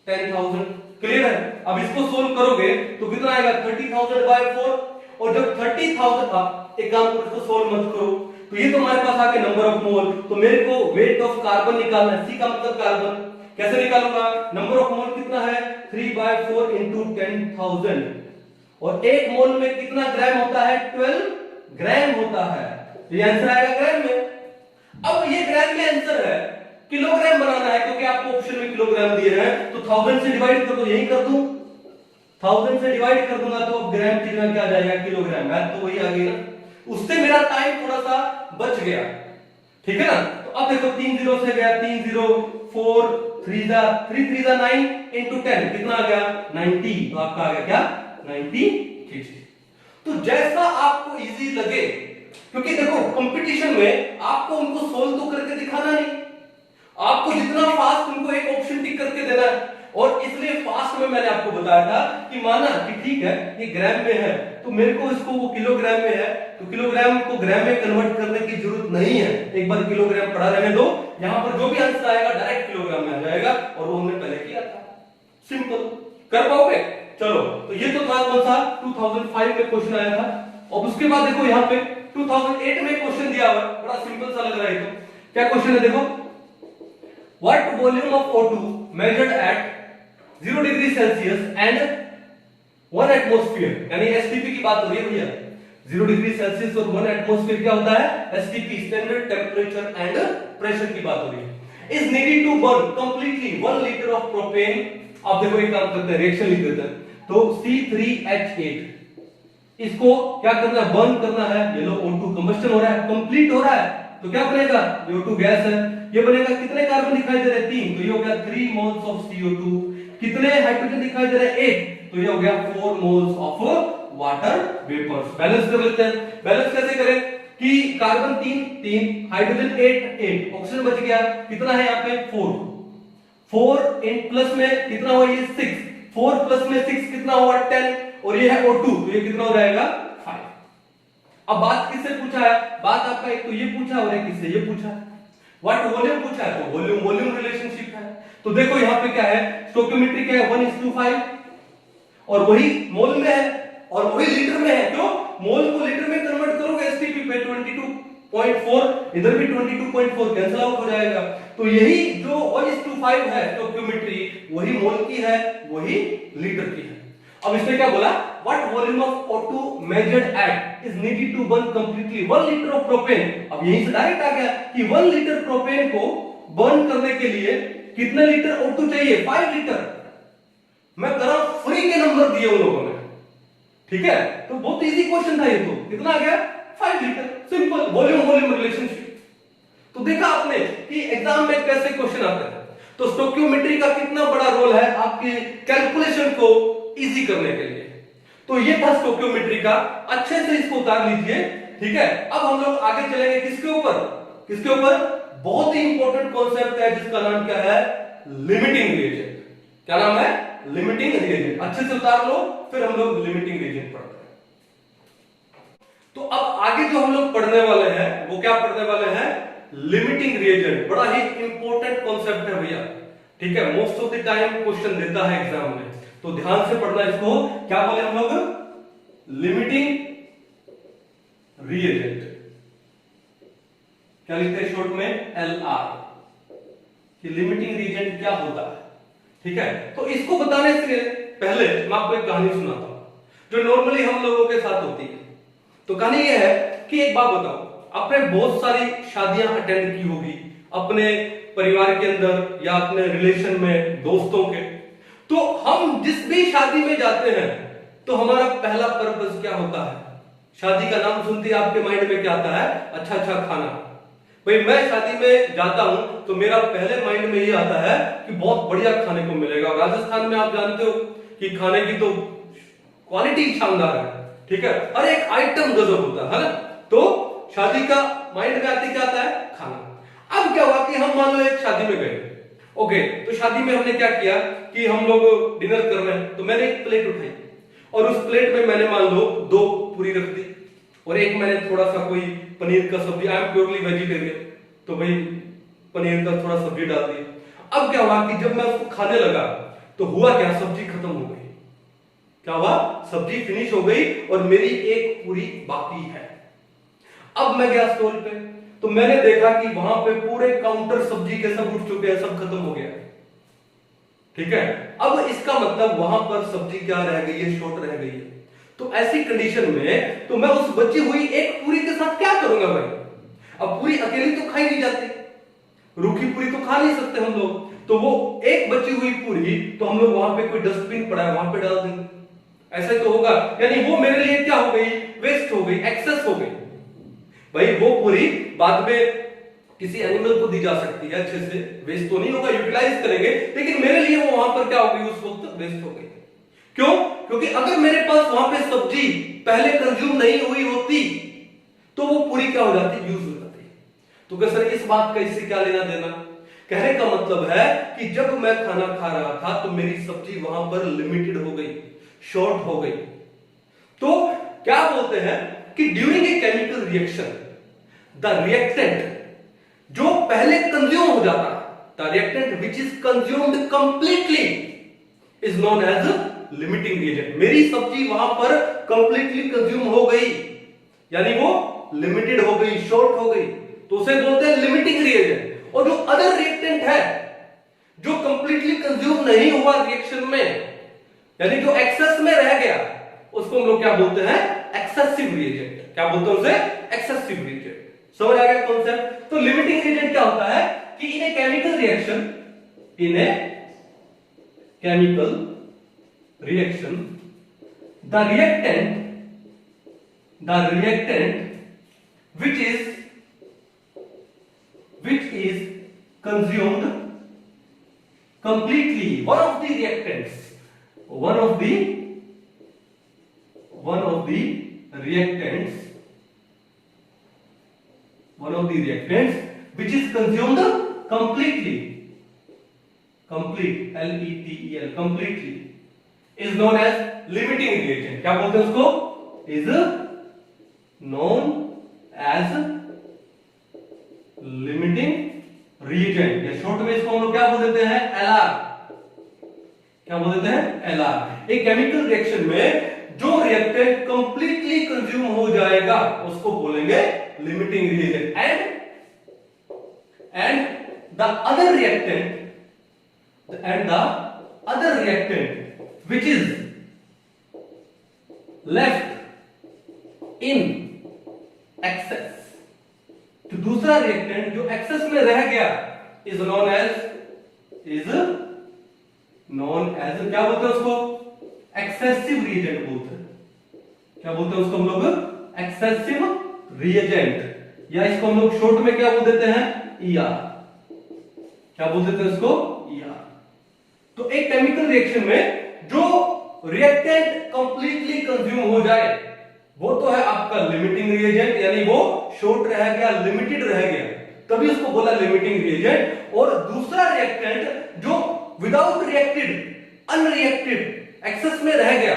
10,000। क्लियर है, अब इसको सोल्व करोगे तो कितना आएगा 30,000/4, और जब 30,000 एक काम करो, इसको सोल्व मत करो, तो ये तो हमारे पास आ गया नंबर ऑफ मोल, तो मेरे को वेट ऑफ कार्बन निकालना है, सी का मतलब कार्बन, कैसे निकालूंगा, नंबर ऑफ मोल कितना है 3/4 इनटू 10,000, और एक मोल में कितना ग्राम होता है 12 ग्राम होता है, ये आंसर आएगा ग्राम में। अब ये ग्राम में आंसर है, किलोग्राम बनाना है क्योंकि आपको ऑप्शन में किलोग्राम दिए हैं, तो 1000 से डिवाइड कर दो, यही कर दूं 1000 से डिवाइड कर दूंगा तो अब ग्राम की जगह क्या आ जाएगा किलोग्राम, बात तो वही आ गई ना, उससे मेरा टाइम थोड़ा सा बच गया। ठीक है ना, तो अब देखो 3 0 से गया 3 0 4 3 जा 9 इनटू 10 कितना आ गया 90, तो आपका आ गया क्या 90 kg। तो जैसा आपको इजी लगे, क्योंकि देखो कंपटीशन में आपको उनको सोल्व तो करके दिखाना नहीं, आपको जितना फास्ट उनको एक ऑप्शन टिक करके देना है, और इसलिए फास्ट में मैंने आपको बताया था कि माना कि ठीक है ये ग्राम में है, तो मेरे को इसको वो किलोग्राम में है, तो किलोग्राम को ग्राम में कन्वर्ट करने की जरूरत नहीं है, एक बार किलोग्राम पढ़ा रहने दो, यहां पर जो भी आंसर आएगा डायरेक्ट किलोग्राम में आ जाएगा, और वो हमने पहले किया था, सिंपल। कर पाओगे, चलो, तो ये तो था कौन सा 2005 में क्वेश्चन आया था। और उसके बाद देखो यहाँ पे 2008 में क्वेश्चन दिया हुआ, बड़ा सिंपल सा लग रहा है, तो क्या क्वेश्चन है देखो, what volume of O2 measured eight 0 degree Celsius and 1 atmosphere, यानी एसटीपी की बात हो रही है भैया, 0 डिग्री सेल्सियस और 1 एटमॉस्फेयर क्या होता है STP, standard temperature and pressure की बात हो रही है, is needed to burn completely 1 litre of propane. अब देखो एक काम करते हैं, रिएक्शन लिख देते हैं, तो C3H8 इसको क्या करना है बर्न करना है, ये लो O2 कंबस्टन हो रहा है, कंप्लीट हो रहा है, तो क्या बनेगा, ये O2 गैस है, ये बनेगा, कितने कार्बन दिखाई दे रहे हैं 3, तो ये हो गया 3 मोल्स ऑफ CO2, कितने हाइड्रोजन दिखाई दे रहे हैं 1, तो ये हो गया 4 moles of water vapours. Balance कर लेते हैं, बैलेंस कैसे करें कि कार्बन 3 हाइड्रोजन 8 ऑक्सीजन बच गया, कितना है यहाँ पे 4 इन प्लस में कितना हुआ ये 6, 4 प्लस में 6 कितना हुआ 10, और ये है O2, तो ये कितना हो जाएगा 5। अब बात किससे पूछा है, बात आपका एक तो ये पूछा और एक किससे ये पूछा है, व्हाट वॉल्यूम पूछा है, तो वॉल्यूम वॉल्यूम रिलेशनशिप है, तो देखो यहाँ पे क्या है स्टोइकियोमेट्री क्या है 1:5, और वही मोल में है और वही लीटर में है, क्यों मोल को लीटर में कन्वर्ट करोगे एसटीपी पे 22.4, इधर भी 22.4 कैंसिल आउट हो जाएगा, तो यही जो 1:5 है स्टोइकियोमेट्री वही मोल की है वही लीटर की है। अब इसमें क्या बोला, what volume of O2 measured at is needed to burn completely 1 litre of propane. अब यहीं से डायरेक्ट आ गया कि 1 लीटर प्रोपेन को बर्न करने के लिए कितने लीटर O2 चाहिए 5 लीटर। मैं करा फ्री के नंबर दिए उन लोगों ने, ठीक है, तो बहुत इजी क्वेश्चन था ये, तो कितना आ गया 5 litre, simple volume volume relationship. तो देखा आपने कि एग्जाम में कैसे क्वेश्चन आते हैं, तो स्टोइकियोमेट्री का कितना बड़ा रोल है आपके कैलकुलेशन को इजी करने के लिए। तो ये था स्टोइकियोमेट्री का, अच्छे से इसको उतार लीजिए, ठीक है। अब हम लोग आगे चलेंगे किसके ऊपर, किसके ऊपर, बहुत ही इंपॉर्टेंट कॉन्सेप्ट है जिसका नाम क्या है लिमिटिंग रिएजेंट। क्या नाम है लिमिटिंग रिएजेंट, अच्छे से उतार लो, फिर हम लोग लिमिटिंग रिएजेंट पढ़ते हैं। तो अब आगे जो हम लोग पढ़ने वाले हैं वो क्या पढ़ने वाले हैं, लिमिटिंग रिएजेंट। बड़ा ही इंपॉर्टेंट कॉन्सेप्ट है भैया, ठीक है, most of the time question देता है एग्जाम में, तो ध्यान से पढ़ना इसको। क्या बोले हम लोग, लिमिटिंग रिएजेंट, क्या लिखते हैं शॉर्ट में LR, कि लिमिटिंग रिएजेंट क्या होता है, ठीक है। तो इसको बताने से पहले मैं आपको एक कहानी सुनाता हूं जो नॉर्मली हम लोगों के साथ होती है। तो कहानी ये है कि एक बात बताओ, आपने बहुत सारी शादियां अटेंड की होगी अपने परिवार के अंदर या अपने रिलेशन में दोस्तों के। तो हम जिस भी शादी में जाते हैं तो हमारा पहला पर्पस क्या होता है? शादी का नाम सुनते ही आपके माइंड में क्या आता है? अच्छा अच्छा खाना। भाई मैं शादी में जाता हूं तो मेरा पहले माइंड में ये आता है कि बहुत बढ़िया खाने को मिलेगा। राजस्थान में आप जानते हो कि खाने की तो क्वालिटी शानदार है, ठीक है, हर एक आइटम गजब होता है ना। तो शादी का माइंड में आती क्या आता है? खाना। अब क्या हुआ कि हम मान लो एक शादी में गए, ओके, तो शादी में हमने क्या किया कि हम लोग डिनर कर रहे हैं, तो मैंने एक प्लेट उठाई और उस प्लेट में मैंने मान लो 2 पूरी रख दी और एक मैंने थोड़ा सा कोई पनीर का सब्जी, आई एम प्योरली वेजिटेरियन, तो भाई पनीर का थोड़ा सब्जी डाल दी। अब क्या हुआ कि जब मैं उसको खाने लगा तो हुआ क्या? सब्जी खत्म हो गई। क्या हुआ? सब्जी फिनिश हो गई और मेरी एक पूरी बाकी है। अब मैं गया स्टॉल पे तो मैंने देखा कि वहां पे पूरे काउंटर सब्जी के सब उठ चुके हैं, सब खत्म हो गया, ठीक है। अब इसका मतलब वहां पर सब्जी क्या रह गई है? शॉर्ट रह गई है। तो ऐसी कंडीशन में तो मैं उस बची हुई एक पूरी के साथ क्या करूंगा भाई? अब पूरी अकेली तो खाई नहीं जाती, रूखी पूरी तो खा नहीं सकते हम लोग, तो वो एक बची हुई पूरी तो हम लोग वहां पे कोई डस्टबिन पड़ा है वहां पे डाल देंगे, ऐसा तो होगा। यानी वो मेरे लिए क्या हो गई? वेस्ट हो गई, एक्सेस हो गई। भाई वो पूरी बाद में किसी एनिमल को दी जा सकती है, अच्छे से वेस्ट तो नहीं होगा, यूटिलाइज करेंगे, लेकिन मेरे लिए वो वहां पर क्या हो गई? उस वक्त वेस्ट हो गई। क्यों? क्योंकि अगर मेरे पास वहां पे सब्जी पहले कंज्यूम नहीं हुई होती तो वो पूरी क्या हो जाती? यूज हो जाती। तो क्या सर इस बात का इससे क्या लेना देना? कहने का मतलब है कि जब मैं खाना खा रहा था तो मेरी सब्जी वहां पर लिमिटेड हो गई, शॉर्ट हो गई। तो क्या बोलते हैं कि during a chemical reaction the reactant जो पहले कंज्यूम हो जाता है, the reactant which is consumed completely is known as limiting reagent. मेरी सब्जी वहां पर कंप्लीटली कंज्यूम हो गई, यानी वो लिमिटेड हो गई, शॉर्ट हो गई, तो उसे बोलते हैं लिमिटिंग रिएजेंट। और जो अदर रिएक्टेंट है जो कंप्लीटली कंज्यूम नहीं हुआ रिएक्शन में, यानी जो एक्सेस में रह गया, उसको हम लोग क्या बोलते हैं? Excessive reagent. क्या बोलते हैं उसे? Excessive reagent. समझ आ गया कॉन्सेप्ट? तो लिमिटिंग रिएजेंट क्या होता है कि in a chemical reaction, in a chemical reaction the reactant which is consumed completely, one of the reactants which is consumed completely, completely is known as limiting reagent। क्या बोलते हैं उसको? is known as limiting reagent, या short में इसको हम लोग क्या बोल देते हैं? LR। क्या बोल देते हैं? LR। एक केमिकल रिएक्शन में जो रिएक्टेंट कंप्लीटली कंज्यूम हो जाएगा उसको बोलेंगे limiting reagent. And the other reactant which is left in excess, तो दूसरा रिएक्टेंट जो एक्सेस में रह गया is known as क्या बोलते हैं उसको? एक्सेसिव रिएजेंट बोलते हैं। क्या बोलते हैं उसको हम लोग? एक्सेसिव रिएजेंट, या इसको हम लोग शॉर्ट में क्या बोल देते हैं? ER। क्या बोल देते हैं इसको? ER। तो एक केमिकल रिएक्शन में जो रिएक्टेंट कंप्लीटली कंज्यूम हो जाए वो तो है आपका लिमिटिंग रिएजेंट, यानी वो शॉर्ट रह गया, लिमिटेड रह गया, तभी उसको बोला लिमिटिंग रिएजेंट। और दूसरा रिएक्टेंट जो विदाउट रिएक्टेड, अनरिएक्टेड, एक्सेस में रह गया,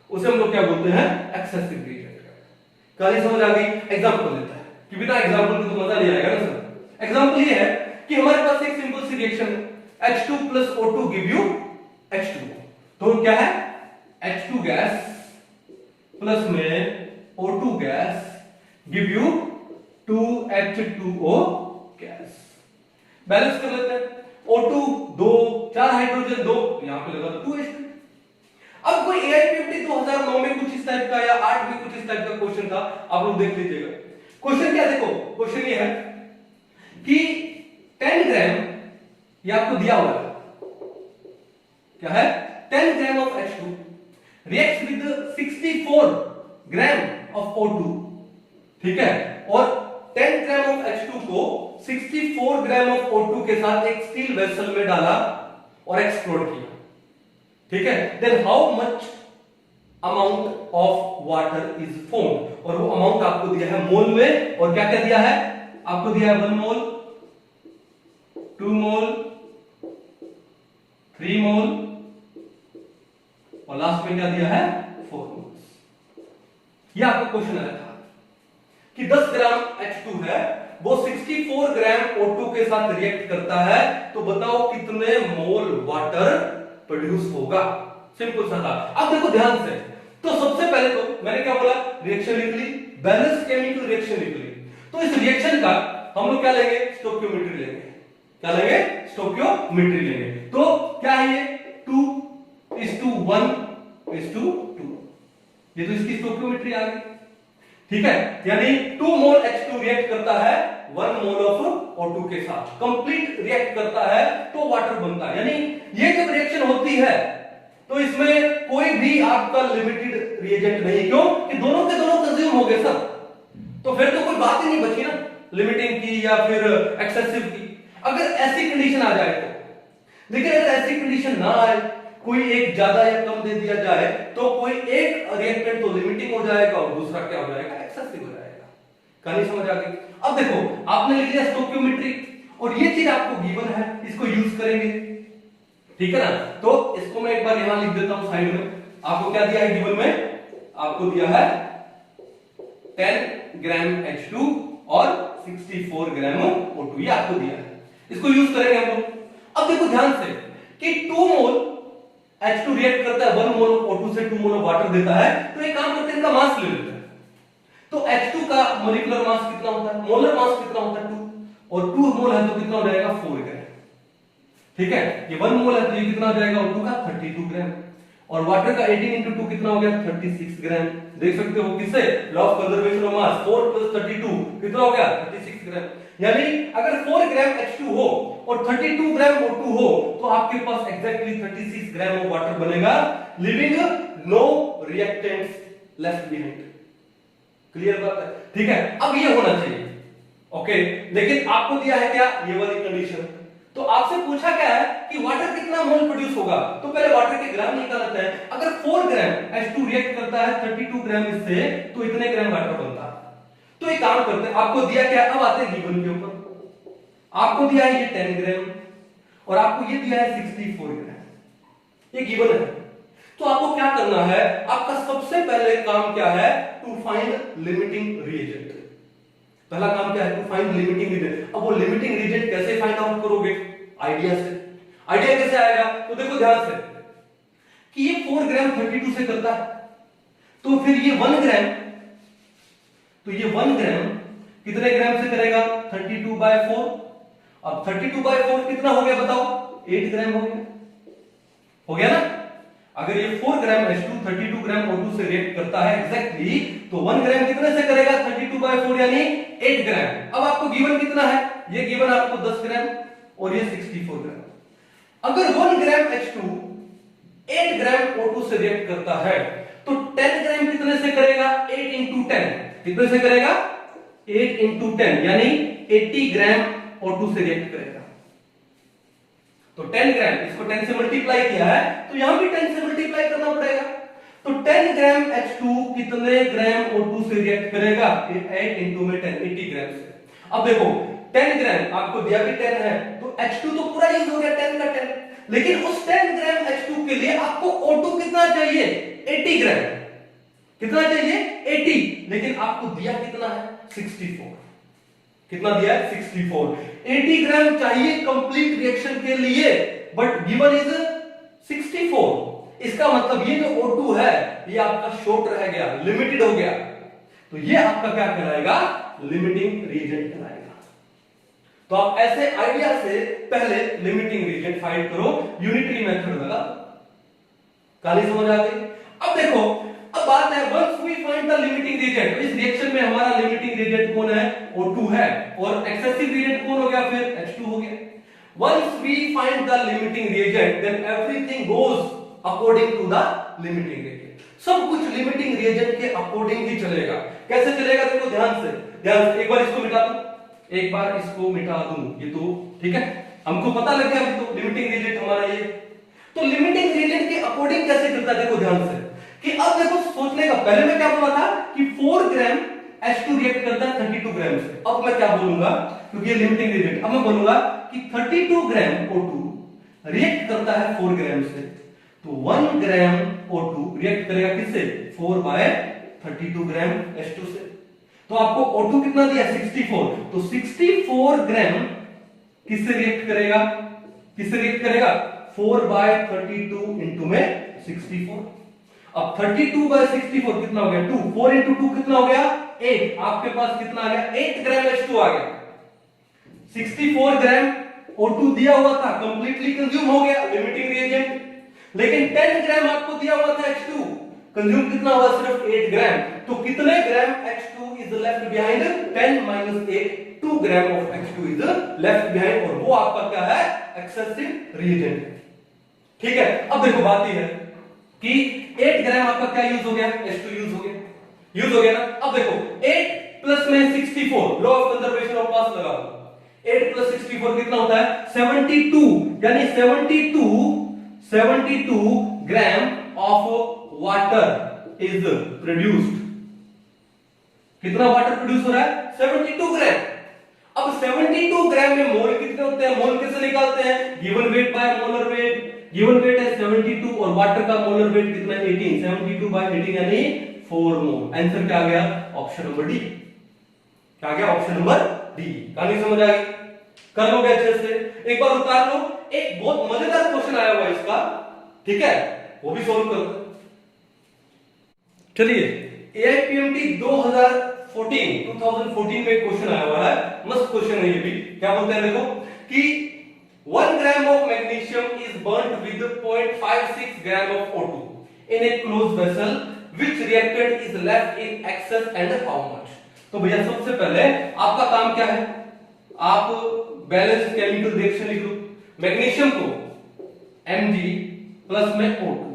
उसे हम लोग क्या बोलते हैं? Excessive reagent. कहानी समझ आ गई? एग्जांपल लेता है कि बिना एग्जांपल के तो मजा नहीं आएगा ना सर। एग्जांपल ये है कि हमारे पास एक सिंपल सी रिएक्शन है, H2 plus O2 give you H2। तो क्या है? H2 गैस प्लस में O2 gas give you 2H2O gas. Balance कर लेते हैं। O2 2, 4 हाइड्रोजन 2, यहां पे लगा तो 2H2। अब कोई एआईपीएफटी 2009 में कुछ इस टाइप का या 8 में कुछ इस टाइप का क्वेश्चन था, आप लोग देख लीजिएगा। क्वेश्चन क्या, देखो क्वेश्चन ये है कि 10 ग्राम, ये आपको दिया हुआ है, क्या है, 10 gram of H2 reacts with 64 gram of O2, ठीक है, और 10 ग्राम ऑफ H2 को 64 ग्राम ऑफ O2 के साथ एक स्टील वेसल में डाला और एक्सप्लोड किया, ठीक है। Then how much amount of water is formed, और वो अमाउंट आपको दिया है मोल में, और क्या क्या दिया है आपको, दिया है 1 मोल, 2 मोल, 3 मोल, और लास्ट में क्या दिया है 4 मोल। यह आपको क्वेश्चन आया था कि 10 ग्राम H2 है, वो 64 ग्राम O2 के साथ रिएक्ट करता है, तो बताओ कितने मोल वाटर प्रोड्यूस होगा। सिंपल सा था। अब देखो ध्यान से, तो सबसे पहले तो मैंने क्या बोला, रिएक्शन लिख ली, बैलेंस केमिकल रिएक्शन लिख ली। तो इस रिएक्शन का हम लोग क्या लेंगे, स्टोइकियोमेट्री लेंगे। क्या लेंगे, स्टोइकियोमेट्री लेंगे। तो क्या है ये 2:1:2, ये तो इसकी स्टोइकियोमेट्री आ गई, ठीक है। यानी 2 मोल H2 रिएक्ट करता है 1 मोल ऑफ O2 के साथ, कंप्लीट रिएक्ट करता है तो वाटर बनता है। यानी ये जब रिएक्शन होती है तो इसमें कोई भी आपका लिमिटेड रिएजेंट नहीं, क्यों कि दोनों के दोनों कंज्यूम हो गए सर, तो फिर तो कोई बात ही नहीं बची ना लिमिटिंग की या फिर एक्सेसिव की। अगर ऐसी कंडीशन आ जाए तो, लेकिन अगर ऐसी कंडीशन ना आए, कोई एक ज्यादा या कम दे दिया जाए, तो कोई एक रिएक्टेंट तो लिमिटिंग हो जाएगा और दूसरा क्या हो जाएगा, एक्सेसिव हो जाएगा। कहानी समझ आ गई। अब देखो आपने लिख लिया स्टोइकियोमेट्री, और ये चीज आपको गिवन है, इसको यूज करेंगे, ठीक है ना। तो इसको मैं एक बार यहां लिख देता हूं साइड में। आपको क्या दिया है गिवन में, आपको दिया है 10 ग्राम H2 और 64 ग्राम O2, ये आपको दिया है, इसको यूज करेंगे हम लोग। अब देखो ध्यान से कि 2 मोल H2 रिएक्ट करता है 1 मोल ऑफ O2 से 2 मोल ऑफ वाटर देता है, तो एक काम करते हैं, इनका मास ले लेते हैं। तो H2 का मॉलिक्यूलर मास कितना होता है, मोलर मास कितना होता है 2, और 2 मोल है तो कितना हो जाएगा 4 ग्राम, ठीक है। ये 1 मोल है तो ये कितना हो जाएगा O2 का 32 ग्राम, और वाटर का 18 into 2 कितना हो गया 36 ग्राम। देख सकते हो किससे, law of conservation of mass, 4 + 32 कितना हो गया 36 ग्राम। यानी अगर 4 ग्राम H2 हो और 32 ग्राम O2 हो, तो आपके पास एग्जैक्टली 36 ग्राम ऑफ वाटर बनेगा, leaving no reactants left behind. Clear बात है, ठीक है। अब ये होना चाहिए, ओके। लेकिन आपको दिया है क्या, ये वाली कंडीशन। तो आपसे पूछा क्या है कि वाटर कितना मोल प्रोड्यूस होगा, तो पहले वाटर के ग्राम निकालते हैं। अगर 4 ग्राम H2 रिएक्ट करता है 32 ग्राम इससे, तो इतने ग्राम वाटर बनता है। तो एक काम करते हैं, आपको दिया क्या, अब आते हैं गिवन के ऊपर। आपको दिया है ये 10 ग्राम और आपको ये दिया है 64 ग्राम, ये गिवन है। तो आपको क्या करना है, आपका सबसे पहले काम क्या है, टू फाइंड लिमिटिंग रिएजेंट। पहला काम क्या है, टू फाइंड लिमिटिंग रिएजेंट। अब वो लिमिटिंग रिएजेंट कैसे फाइंड आउट करोगे, आइडिया से। आइडिया कैसे आएगा, तो देखो ध्यान से कि ये 4 ग्राम 32 से करता है, तो फिर ये 1 ग्राम, तो ये 1 ग्राम कितने ग्राम से करेगा 32/4। अब 32/4 कितना हो गया बताओ, 8 ग्राम हो गया ना। अगर ये 4 ग्राम H2 32 ग्राम O2 से रिएक्ट करता है एग्जैक्टली, तो 1 ग्राम कितने से करेगा 32/4 यानी 8 ग्राम। अब आपको गिवन कितना है, ये गिवन आपको 10 ग्राम और ये 64 ग्राम। अगर 1 ग्राम H2 8 ग्राम O2 से रिएक्ट करता है, तो 10 ग्राम कितने से करेगा, 8 into 10 कितने से करेगा, 8 into 10 यानी 80 ग्राम O2 से रिएक्ट करेगा। तो 10 ग्राम, इसको 10 से मल्टीप्लाई किया है तो यहां भी 10 से मल्टीप्लाई करना पड़ेगा। तो 10 ग्राम H2 कितने ग्राम O2 से रिएक्ट करेगा, 8 into में 10 80 ग्राम से। अब देखो 10 ग्राम आपको दिया भी 10 है, तो H2 तो पूरा यूज हो गया 10 का 10, लेकिन उस 10 ग्राम H2 के लिए आपको O2 कितना चाहिए, 80 ग्राम। कितना चाहिए 80, लेकिन आपको दिया कितना है 64। कितना दिया है 64। 80 ग्राम चाहिए कंप्लीट रिएक्शन के लिए, बट गिवन इज 64। इसका मतलब ये जो O2 है ये आपका शॉर्ट रह गया, लिमिटेड हो गया, तो ये आपका क्या कहलाएगा, लिमिटिंग रीजेंट कहलाएगा। तो आप ऐसे आइडिया से पहले लिमिटिंग रीजेंट फाइंड करो, यूनिटरी मेथड लगा कहानी समझ आ गई? अब देखो, अब बात है once we find the limiting reagent, इस रिएक्शन में हमारा लिमिटिंग रिएजेंट कौन है? O2 है, और एक्सेसिव रिएजेंट कौन हो गया? फिर H2 हो गया। Once we find the limiting reagent, then everything goes according to the limiting reagent. सब कुछ limiting reagent के according ही चलेगा। कैसे चलेगा? देखो ध्यान से एक बार इसको मिटा दूं, एक बार इसको मिटा दूं, ये तो ठीक है, हमको पता लग गया अभी तो limiting reagent हमारा ये। तो limiting reagent के according कैसे चलता है? देखो ध्यान से कि अब देखो सोचने का, पहले मैं क्या बोला था कि 4 ग्राम H2 रिएक्ट करता है 32 ग्राम से। अब मैं क्या बोलूंगा, क्योंकि ये लिमिटिंग रिएजेंट, अब मैं बोलूंगा कि 32 ग्राम O2 रिएक्ट करता है 4 ग्राम से, तो 1 ग्राम O2 रिएक्ट करेगा किससे? 4/32 ग्राम H2 से। तो आपको O2 कितना दिया? 64, तो 64 ग्राम किससे रिएक्ट करेगा? किससे रिएक्ट करेगा? 4/32 इंटू में 64। अब 32/64 कितना हो गया? 2, 4 इंटू 2 कितना हो गया? 8। आपके पास कितना आ गया? 8 ग्राम H2 आ गया। 64 ग्राम O2 दिया हुआ था, कंप्लीटली कंज्यूम हो गया, लिमिटिंग रिएजेंट। लेकिन 10 ग्राम आपको दिया हुआ था H2, कंज्यूम कितना हुआ? सिर्फ 8 ग्राम। तो कितने ग्राम H2 is left behind? 10 - 8, 2 gram of H2 is left behind, और वो आपका क्या है? Excessive reagent. ठीक है, अब देखो बात ये है कि 8 ग्राम आपका क्या यूज हो गया? H2 यूज हो गया, यूज हो गया ना। अब देखो 8 प्लस में 64, law of conservation of mass लगा दो। 8 प्लस 64 कितना होता है? 72, यानी 72 ग्राम ऑफ वाटर इज प्रोड्यूस्ड। कितना वाटर प्रोड्यूस हो रहा है? 72 ग्राम। अब 72 ग्राम में मोल कितने होते हैं? मोल कैसे निकालते हैं? Given weight by molar weight. Given weight है 72 और वाटर का मोलर वेट कितना है? 18। 72/18 यानी 4 मोल। आंसर क्या आ गया? Option number D. क्या आ गया? Option number D. कहानी समझ आ गई? कर लोगे अच्छे से, एक बार उतार लो। एक बहुत मजेदार क्वेश्चन आया हुआ है इसका, ठीक है, वो भी सोल्व करो। चलिए, AIPMT 2014 में क्वेश्चन आया हुआ है, मस्त क्वेश्चन है ये भी। क्या बोलते हैं देखो कि 1 gram of magnesium is burnt with 0.56 gram of O2 in a closed vessel. Which reactant is left in excess and how much? तो भैया सबसे पहले आपका काम क्या है? आप बैलेंस केमिकल रिएक्शन लिख लो। मैग्नीशियम को Mg प्लस में O2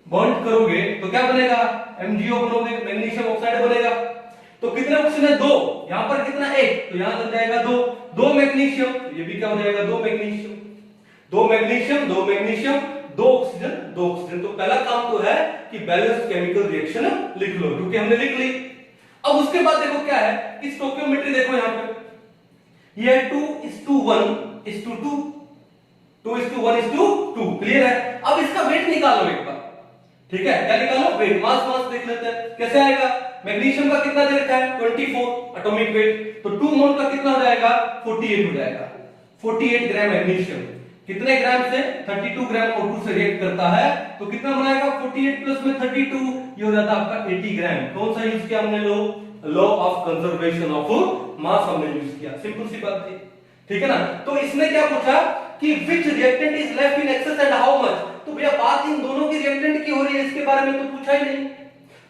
बर्न करोगे तो क्या बनेगा? MgO बनोगे, मैग्नीशियम ऑक्साइड बनेगा। तो कितने ऑक्सीजन है? 2। यहां पर कितना? 1, तो यहां लग जाएगा 2 मैग्नीशियम, ये भी क्या हो जाएगा? 2 magnesium, 2 magnesium, 2 magnesium, 2 oxygen, 2 oxygen. तो पहला काम तो है कि बैलेंस केमिकल रिएक्शन लिख लो, क्योंकि हमने लिख ली। अब उसके बाद देखो क्या है कि स्टोइकियोमेट्री देखो यहां पे, ये 2:1:2, 2:1:2, क्लियर है। अब इसका वेट निकालो एक बार, ठीक है, क्या निकालो? वेट। मास देख लेते हैं कैसे आएगा। मैग्नीशियम का कितना दे रखा है? 24 एटॉमिक वेट, तो 2 मोल का कितना हो जाएगा? 48 हो जाएगा। 48 ग्राम मैग्नीशियम कितने ग्राम से? 32 ग्राम O2 से रिएक्ट करता है, तो कितना बनाएगा? 48 प्लस में 32, ये हो जाता है आपका 80 ग्राम। कौन सा यूज किया हमने? Law of conservation of mass हमने यूज किया। सिंपल सी बात थी, ठीक है ना। तो इसने क्या पूछा कि which reactant is left in excess and how much. तो भैया बात इन दोनों की रिएक्टेंट की हो रही है, इसके बारे में तो पूछा ही नहीं,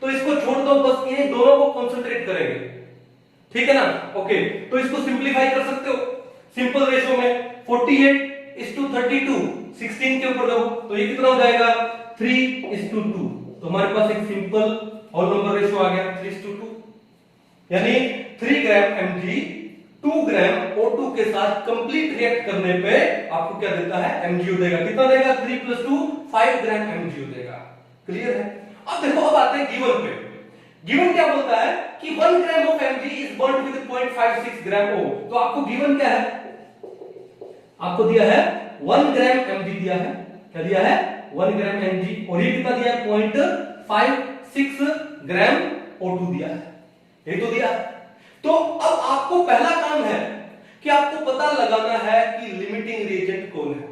तो इसको छोड़ दो, बस इन दोनों को कंसंट्रेट करेंगे, ठीक है ना। ओके, तो इसको सिंपलीफाई कर सकते हो सिंपल रेशो में। 48:32, 16 के ऊपर दो, तो ये कितना हो जाएगा? 3:2। तो हमारे पास एक सिंपल होल नंबर रेशो आ गया 3:2, यानी 3 ग्राम Mg 2 ग्राम O2 के साथ कंप्लीट रिएक्ट करने पे आपको क्या देता है? MgO देगा। कितना देगा? 3 + 2 5 ग्राम MgO देगा। क्लियर है। अब देखो, अब आते हैं गिवन पे। गिवन क्या बोलता है कि 1 gram of Mg is burned with 0.56 gram O। तो आपको गिवन क्या है? आपको दिया है 1 ग्राम Mg दिया है। क्या दिया है? 1 ग्राम Mg, और ये कितना दिया है? 0.56 ग्राम O2 दिया है, ये तो दिया है। तो अब आपको पहला काम है कि आपको पता लगाना है कि लिमिटिंग रिएजेंट कौन है,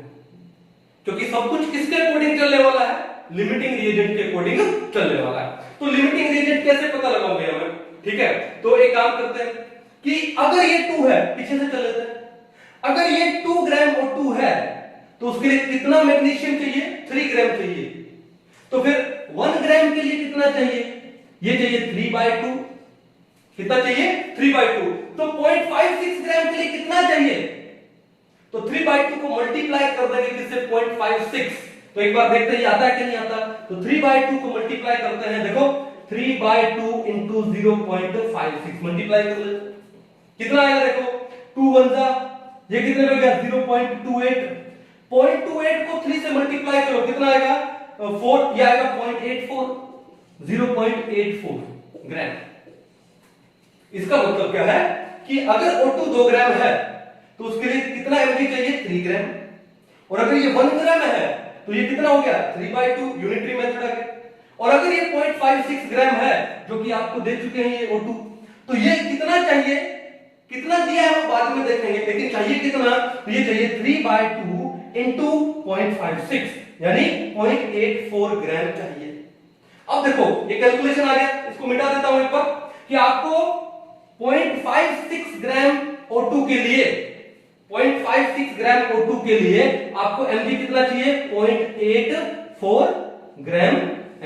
क्योंकि सब कुछ किसके अकॉर्डिंग चलने वाला है? लिमिटिंग रिएजेंट के अकॉर्डिंग चलने वाला है। तो लिमिटिंग रिएजेंट कैसे पता लगाओगे हमें? ठीक है, तो एक काम करते हैं कि अगर ये 2 है, पीछे से चल लेते हैं, अगर ये 2 ग्राम O2 है तो उसके लिए कितना मैग्नीशियम चाहिए? 3 ग्राम चाहिए। तो फिर 1 ग्राम के लिए कितना चाहिए? ये चाहिए 3/2। कितना चाहिए? 3/2। तो 0.56 ग्राम के लिए कितना चाहिए? तो 3/2 को मल्टीप्लाई कर देंगे किससे? 0.56। तो एक बार देखते हैं आता है कि नहीं आता। तो 3/2 को मल्टीप्लाई करते हैं, देखो 3/2 इंटू 0.56 मल्टीप्लाई कर ले, कितना आएगा? देखो 2 1 जा, ये कितने पे गया? 0.28। 0.28 को 3 से मल्टीप्लाई करो, कितना आएगा? 4, ये आएगा 0.84, 0.84 ग्राम। इसका मतलब क्या है कि अगर O2 2 ग्राम है तो उसके लिए कितना mg चाहिए? 3 ग्राम। और अगर ये 1 ग्राम है तो ये कितना हो गया? 3/2, यूनिटरी मेथड आ गया। और अगर ये 0.56 ग्राम है जो कि आपको दे चुके हैं ये O2, तो ये कितना चाहिए? कितना दिया है वो बाद में देखेंगे, लेकिन चाहिए कितना? तो ये चाहिए 3/2 इंटू 0.56 यानी 0.84 ग्राम चाहिए। अब देखो ये कैलकुलेशन आ गया, इसको मिटा देता हूं एक बार कि आपको 0.56 ग्राम O2 के लिए 0.56 ग्राम O2 के लिए आपको mg कितना चाहिए? 0.84 ग्राम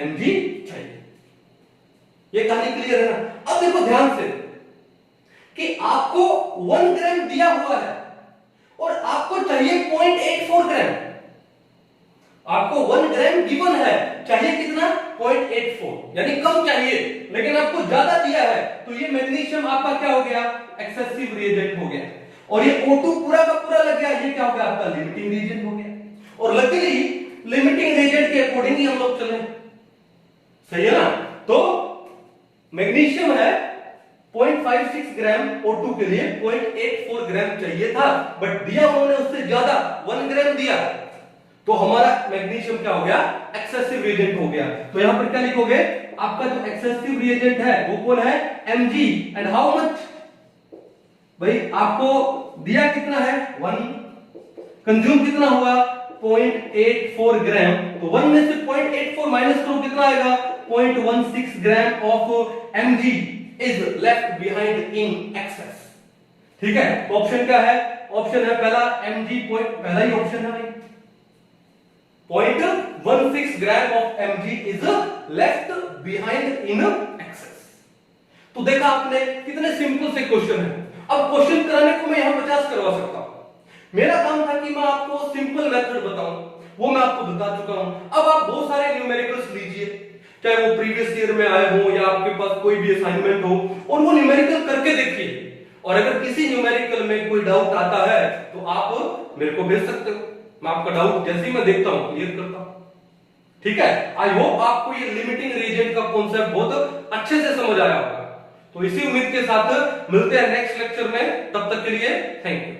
mg चाहिए। ये कहानी क्लियर है ना? अब देखो ध्यान से कि आपको 1 ग्राम दिया हुआ है और आपको चाहिए 0.84 ग्राम। आपको 1 ग्राम गिवन है, चाहिए कितना? 0.84 यानी कम चाहिए, लेकिन आपको ज्यादा दिया है। तो ये मैग्नीशियम आपका क्या हो गया? एक्सेसिव रिएजेंट हो गया। और ये O2 पूरा का पूरा लग गया, ये क्या हो गया? आपका लिमिटिंग रिएजेंट हो गया। और लकीली लिमिटिंग रिएजेंट के अकॉर्डिंग ही हम लोग चले, सही है ना? तो मैग्नीशियम है 0.56 ग्राम, O2 के लिए 0.84 ग्राम चाहिए था, बट दिया उन्होंने उससे ज्यादा 1 ग्राम दिया, तो हमारा मैग्नीशियम क्या हो गया? एक्सेसिव रिएजेंट हो गया। तो यहां पर क्या लिखोगे? आपका जो एक्सेसिव रिएजेंट है वो कौन है? mg। And how much? भाई आपको दिया कितना है? 1, कंज्यूम कितना हुआ? 0.84 ग्राम। तो 1 में से 0.84 माइनस करो, कितना आएगा? 0.16 gram of mg is left behind in excess. ठीक है, तो ऑप्शन क्या है? ऑप्शन है पहला mg पहला ही ऑप्शन है भाई, 0.16 gram of mg is left behind in excess. तो देखा आपने कितने सिंपल से क्वेश्चन है। अब क्वेश्चन कराने को मैं यहां 50 करवा सकता हूं, मेरा काम था कि मैं आपको सिंपल मेथड बताऊं, वो मैं आपको बता चुका हूं। अब आप बहुत सारे न्यूमेरिकल्स लीजिए, चाहे वो प्रीवियस ईयर में आए हो या आपके पास कोई भी असाइनमेंट हो, और वो न्यूमेरिकल करके देखिए। और अगर किसी न्यूमेरिकल में कोई डाउट आता है तो आप मेरे को भेज सकते हो, मैं आपका डाउट जैसे ही मैं देखता हूं क्लियर करता हूं। ठीक है, आई होप आपको ये लिमिटिंग रिएजेंट का कॉन्सेप्ट बहुत अच्छे से समझ आया होगा। तो इसी उम्मीद के साथ मिलते हैं नेक्स्ट लेक्चर में, तब तक के लिए थैंक यू।